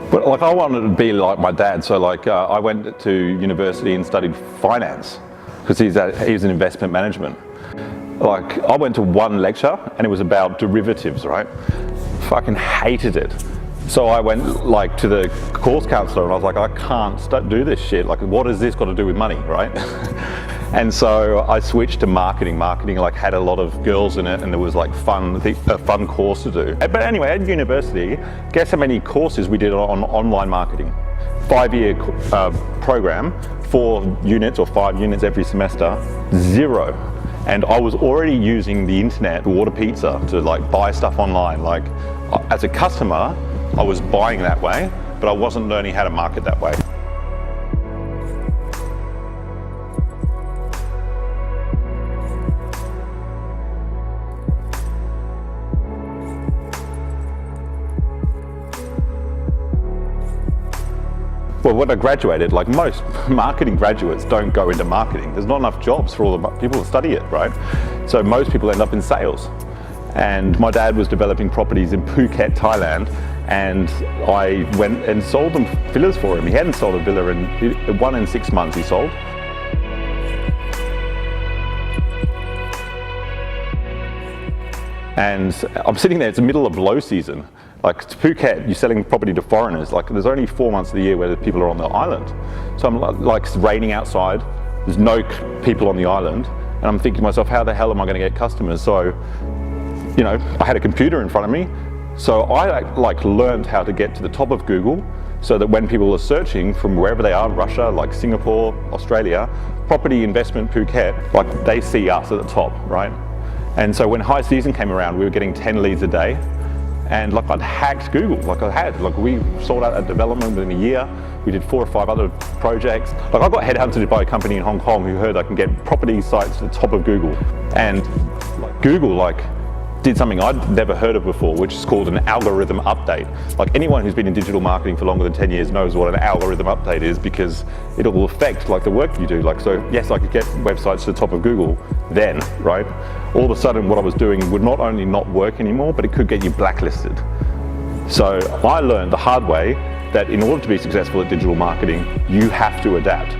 But like I wanted to be like my dad, so like I went to university and studied finance because he's in investment management. Like I went to one lecture and it was about derivatives, right? Fucking hated it. So I went like to the course counselor and I was like, I can't do this shit. Like, what has this got to do with money, right? And so I switched to marketing. Marketing like had a lot of girls in it, and it was like a fun course to do. But anyway, at university, guess how many courses we did on online marketing? 5-year program, 4 units or 5 units every semester, 0. And I was already using the internet to order pizza, to like buy stuff online. Like as a customer, I was buying that way, but I wasn't learning how to market that way. Well, when I graduated, like most marketing graduates don't go into marketing. There's not enough jobs for all the people that study it, right? So most people end up in sales. And my dad was developing properties in Phuket, Thailand, and I went and sold them villas for him. He hadn't sold a villa in 1 in 6 months he sold. And I'm sitting there, it's the middle of low season. Like to Phuket, you're selling property to foreigners. Like there's only 4 months of the year where the people are on the island. So I'm like it's raining outside, there's no people on the island, and I'm thinking to myself, how the hell am I going to get customers? So, you know, I had a computer in front of me, so I like learned how to get to the top of Google, so that when people are searching from wherever they are, Russia, like Singapore, Australia, property investment Phuket, like they see us at the top, right? And so when high season came around, we were getting 10 leads a day. And like I'd hacked Google, like we sold out a development within a year. We did 4 or 5 other projects. Like I got headhunted by a company in Hong Kong who heard I can get property sites to the top of Google. And like Google did something I'd never heard of before, which is called an algorithm update. Like anyone who's been in digital marketing for longer than 10 years knows what an algorithm update is, because it'll affect like the work you do. Like, so yes, I could get websites to the top of Google then, right? All of a sudden what I was doing would not only not work anymore, but it could get you blacklisted. So I learned the hard way that in order to be successful at digital marketing, you have to adapt.